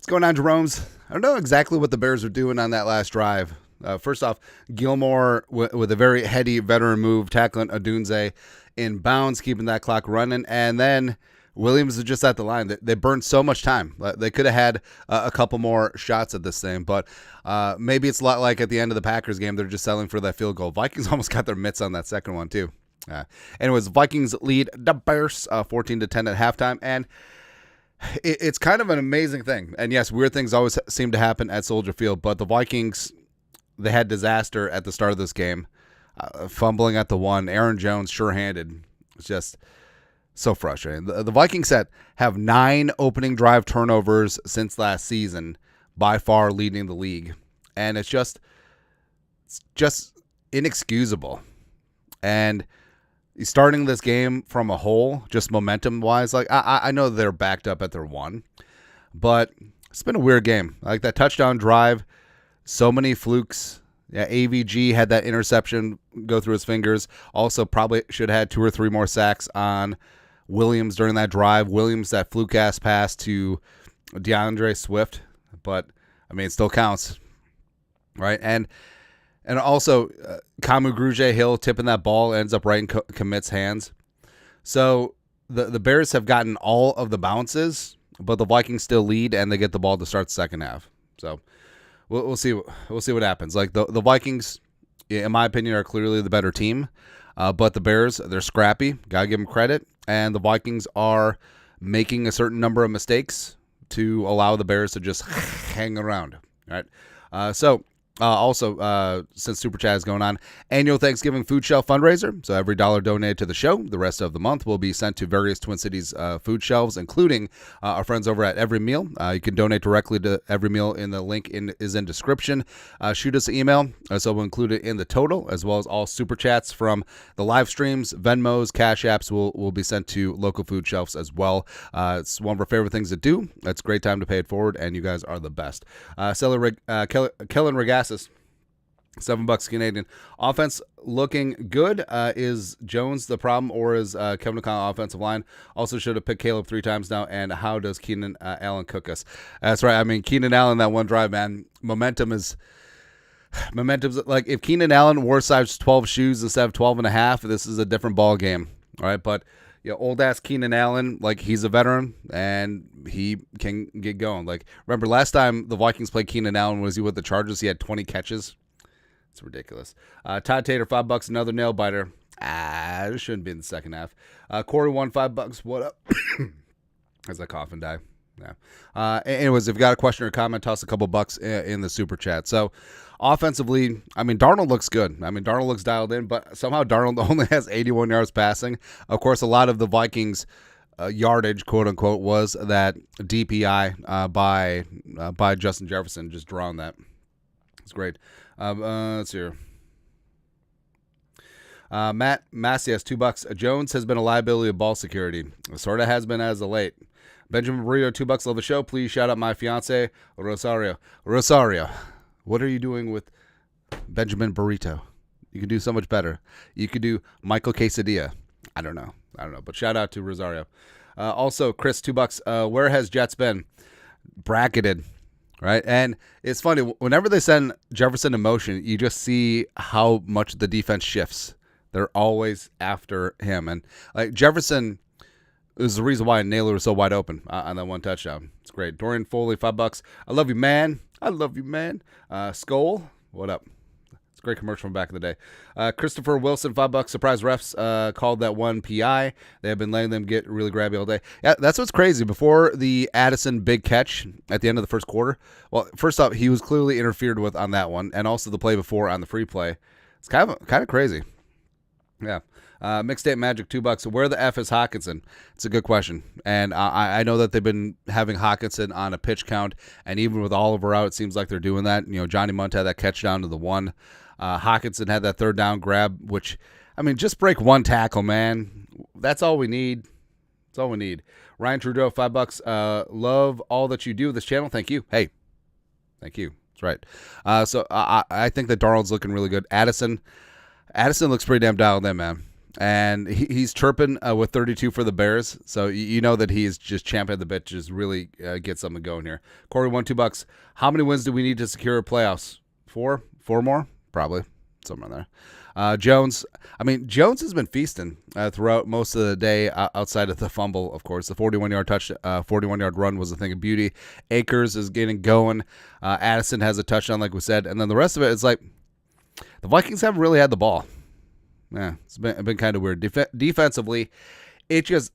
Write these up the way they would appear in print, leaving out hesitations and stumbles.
What's going on, Jerome's? I don't know exactly what the Bears are doing on that last drive. First off, Gilmore with a very heady veteran move, tackling Odunze in bounds, keeping that clock running. And then Williams is just at the line. They burned so much time. They could have had a couple more shots at this thing, but maybe it's a lot like at the end of the Packers game. They're just selling for that field goal. Vikings almost got their mitts on that second one, too. Anyways, Vikings lead the Bears 14-10 at halftime, and it's kind of an amazing thing. And yes, weird things always seem to happen at Soldier Field, but the Vikings, they had disaster at the start of this game, fumbling at the one. Aaron Jones, sure-handed. It's just so frustrating. The Vikings have 9 opening drive turnovers since last season, by far leading the league. And it's just inexcusable. And starting this game from a hole, just momentum-wise, like I know they're backed up at their one, but it's been a weird game. Like that touchdown drive, so many flukes. Yeah, AVG had that interception go through his fingers. Also, probably should have had 2 or 3 more sacks on Williams during that drive. Williams, that fluke-ass pass to DeAndre Swift, but I mean, it still counts, right? And also, Kamu Grugier-Hill tipping that ball ends up right in Commit's hands. So the Bears have gotten all of the bounces, but the Vikings still lead, and they get the ball to start the second half. So we'll see. We'll see what happens. Like the Vikings, in my opinion, are clearly the better team, but the Bears, they're scrappy. Gotta give them credit. And the Vikings are making a certain number of mistakes to allow the Bears to just hang around. All right. Also, since Super Chat is going on, annual Thanksgiving food shelf fundraiser. So every dollar donated to the show, the rest of the month will be sent to various Twin Cities food shelves, including our friends over at Every Meal. You can donate directly to Every Meal in the link is in description. Shoot us an email, so we'll include it in the total, as well as all Super Chats from the live streams, Venmos, Cash Apps will be sent to local food shelves as well. It's one of our favorite things to do. It's a great time to pay it forward, and you guys are the best. Kellen Regassis, $7 Canadian. Offense looking good. Is Jones the problem, or is Kevin O'Connell offensive line? Also should have picked Caleb 3 times now. And how does Keenan Allen cook us? That's right. I mean, Keenan Allen, that one drive, man. Momentum's like if Keenan Allen wore size 12 shoes instead of 12 and a half, this is a different ball game. All right, but old ass Keenan Allen, like he's a veteran and he can get going. Like remember last time the Vikings played Keenan Allen, was he with the Chargers? He had 20 catches. It's ridiculous. Todd Tater, $5, another nail biter. This shouldn't be in the second half. Corey won $5. What up? As I cough and die. Yeah. Anyways, if you got a question or comment, toss a couple bucks in the super chat. So, offensively, I mean, Darnold looks good. I mean, Darnold looks dialed in, but somehow Darnold only has 81 yards passing. Of course, a lot of the Vikings' yardage, quote unquote, was that DPI by Justin Jefferson, just drawing that. It's great. Let's see here. Matt Massey has $2. Jones has been a liability of ball security. Sort of has been as of late. Benjamin Burrito, $2. Love the show. Please shout out my fiance, Rosario. Rosario, what are you doing with Benjamin Burrito? You can do so much better. You could do Michael Quesadilla. I don't know. But shout out to Rosario. Also, Chris, $2. Where has Jets been? Bracketed. Right, and it's funny, whenever they send Jefferson in motion, you just see how much the defense shifts. They're always after him. And like Jefferson is the reason why Naylor was so wide open on that one touchdown. It's great. Dorian Foley, $5. I love you, man. I love you, man. Skol, what up? It's a great commercial from back in the day. Christopher Wilson, $5. Surprise refs called that one PI. They have been letting them get really grabby all day. Yeah, that's what's crazy. Before the Addison big catch at the end of the first quarter, well, first off, he was clearly interfered with on that one, and also the play before on the free play. It's kind of crazy. Yeah. Mixtape Magic, $2. Where the F is Hawkinson? It's a good question. And I know that they've been having Hawkinson on a pitch count, and even with Oliver out, it seems like they're doing that. Johnny Munt had that catch down to the 1. Hawkinson had that third down grab, which, I mean, just break one tackle, man. That's all we need. That's all we need. Ryan Trudeau, $5. Love all that you do with this channel. Thank you. Hey, thank you. That's right. So I think that Darnold's looking really good. Addison looks pretty damn dialed in, man. And he's chirping with 32 for the Bears. So you know that he's just champing the bit, just really get something going here. Corey won $2. How many wins do we need to secure playoffs? 4? 4 more? Probably. Somewhere there. Jones. Jones has been feasting throughout most of the day outside of the fumble, of course. The 41-yard 41-yard run was a thing of beauty. Akers is getting going. Addison has a touchdown, like we said. And then the rest of it is like the Vikings haven't really had the ball. Yeah, it's been kind of weird. Defensively, it just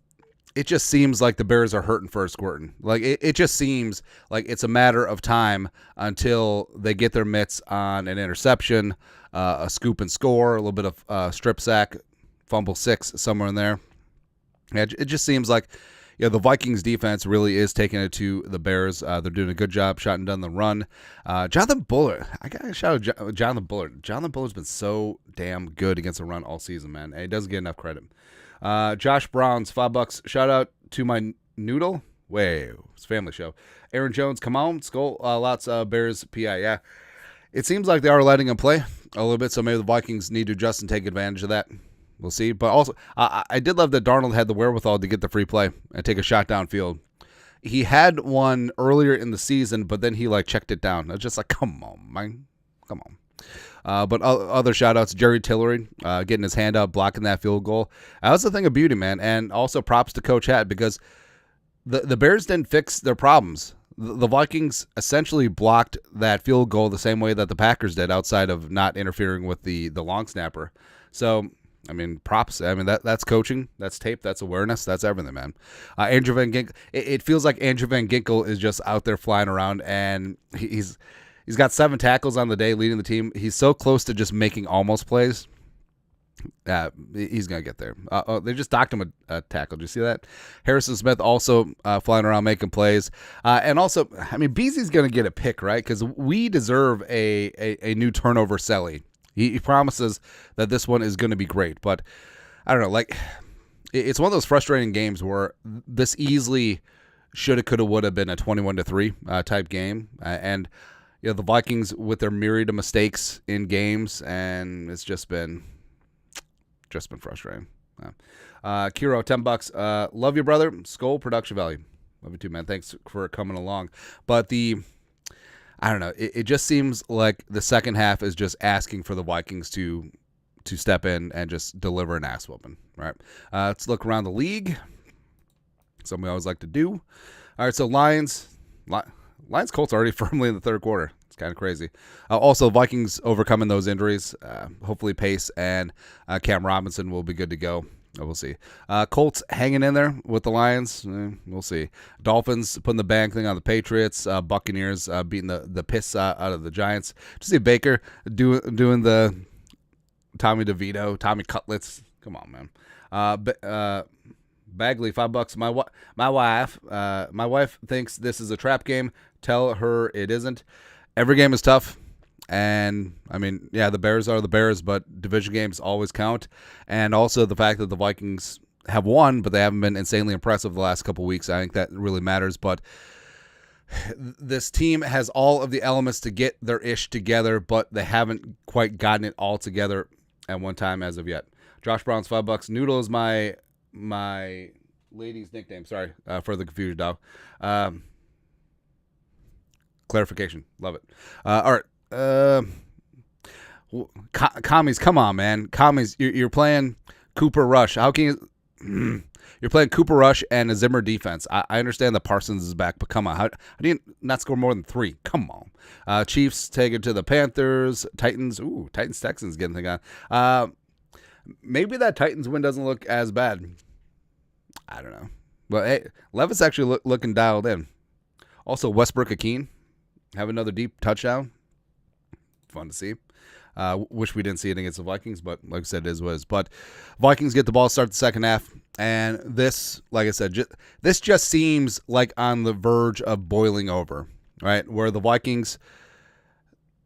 seems like the Bears are hurting for a squirting. Like it just seems like it's a matter of time until they get their mitts on an interception, a scoop and score, a little bit of strip sack, fumble 6 somewhere in there. Yeah, it just seems like the Vikings defense really is taking it to the Bears. They're doing a good job, shot and done the run. Jonathan Bullard, I got to shout out Jonathan Bullard. Jonathan Bullard's been so damn good against the run all season, man. And he doesn't get enough credit. Josh Brown's $5. Shout out to my noodle. It's a family show. Aaron Jones, come on, Skull, lots of Bears PI. Yeah, it seems like they are letting him play a little bit, so maybe the Vikings need to adjust and take advantage of that. We'll see. But also, I did love that Darnold had the wherewithal to get the free play and take a shot downfield. He had one earlier in the season, but then he checked it down. I was just like, come on, man. Come on. But other shout-outs, Jerry Tillery getting his hand up, blocking that field goal. That was the thing of beauty, man. And also props to Coach Hatt because the Bears didn't fix their problems. The Vikings essentially blocked that field goal the same way that the Packers did outside of not interfering with the long snapper. So props. That's coaching, that's tape, that's awareness, that's everything, man. Andrew Van Ginkel. It feels like Andrew Van Ginkel is just out there flying around, and he's got 7 tackles on the day, leading the team. He's so close to just making almost plays. He's gonna get there. They just docked him a tackle. Did you see that? Harrison Smith also flying around making plays, and also, Beasley's gonna get a pick, right? Because we deserve a new turnover Selly. He promises that this one is going to be great, but I don't know. It's one of those frustrating games where this easily shoulda, coulda, woulda been a 21-3 type game, and the Vikings with their myriad of mistakes in games, and it's just been frustrating. Kiro, $10. Love you, brother. Skull production value. Love you too, man. Thanks for coming along. But I don't know. It just seems like the second half is just asking for the Vikings to step in and just deliver an ass whooping. All right. Let's look around the league. Something we always like to do. All right. So Lions Colts already firmly in the third quarter. It's kind of crazy. Also, Vikings overcoming those injuries. Hopefully Pace and Cam Robinson will be good to go. We'll see. Colts hanging in there with the Lions. We'll see. Dolphins putting the bang thing on the Patriots. Buccaneers beating the piss out of the Giants. To see Baker doing the Tommy DeVito, Tommy Cutlets. Come on, man. Bagley, $5. My wife thinks this is a trap game. Tell her it isn't. Every game is tough. And, the Bears are the Bears, but division games always count. And also the fact that the Vikings have won, but they haven't been insanely impressive the last couple weeks. I think that really matters. But this team has all of the elements to get their ish together, but they haven't quite gotten it all together at one time as of yet. Josh Brown's $5. Noodle is my lady's nickname. Sorry for the confusion, dog. Clarification. Love it. All right. Commies, come on, man. Commies, you're playing Cooper Rush. How can you? You're playing Cooper Rush and a Zimmer defense. I understand that Parsons is back, but come on. How do you not score more than 3? Come on. Chiefs take it to the Panthers. Titans. Ooh, Texans getting the thing on. Maybe that Titans win doesn't look as bad. I don't know. But hey, Levis actually looking dialed in. Also, Westbrook-Akeen have another deep touchdown. Fun to see. Wish we didn't see it against the Vikings, but like I said, it is what it is. But Vikings get the ball, start the second half, and this, like I said, this just seems like on the verge of boiling over, right? Where the Vikings,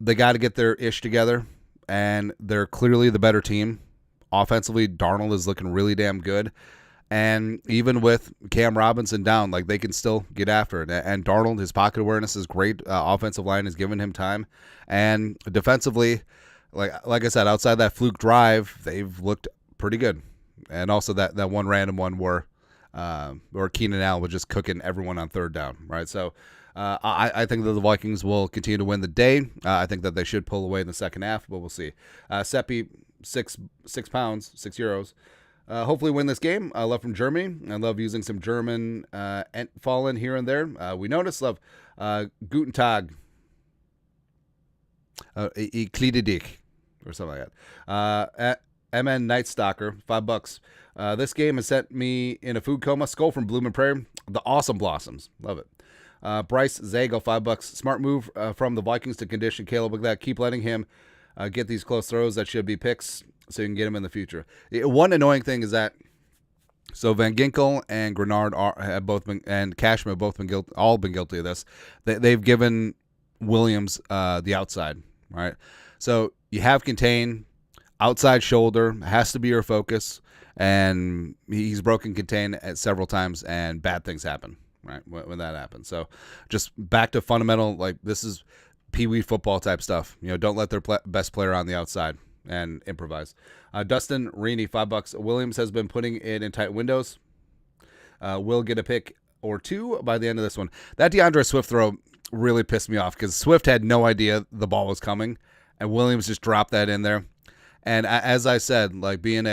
they got to get their ish together, and they're clearly the better team. Offensively, Darnold is looking really damn good. And even with Cam Robinson down, they can still get after it. And Darnold, his pocket awareness is great. Offensive line has given him time. And defensively, like I said, outside that fluke drive, they've looked pretty good. And also that one random one where Keenan Allen was just cooking everyone on third down, right? So I think that the Vikings will continue to win the day. I think that they should pull away in the second half, but we'll see. Seppi, 6 pounds, 6 euros. Hopefully win this game. I love from Germany. I love using some German fallen here and there. We notice love Guten Tag, Ich liebe dich, or something like that. MN Night Stalker, $5. This game has sent me in a food coma. Skull from Bloom and Prairie. The Awesome Blossoms. Love it. Bryce Zago, $5. Smart move from the Vikings to condition Caleb like that. Keep letting him get these close throws that should be picks so you can get him in the future. One annoying thing is that Van Ginkel and Grenard have both been, and Cashman have both been guilty of this. They've given Williams the outside, right? So you have contain, outside shoulder has to be your focus, and he's broken contain at several times, and bad things happen, right, when that happens. So just back to fundamental, like this is pee-wee football type stuff. Don't let their best player on the outside and improvise. Dustin Reaney, $5. Williams has been putting it in tight windows. Will get a pick or two by the end of this one. That DeAndre Swift throw really pissed me off because Swift had no idea the ball was coming, and Williams just dropped that in there. And as I said, like being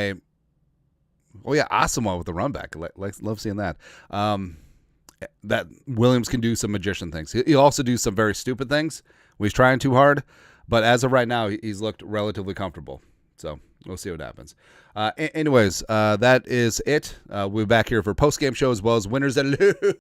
Asamoah with the run back. Love seeing that. That Williams can do some magician things. He'll also do some very stupid things when he's trying too hard. But as of right now, he's looked relatively comfortable. So we'll see what happens. Anyways, that is it. We'll be back here for post-game show as well as winners and losers.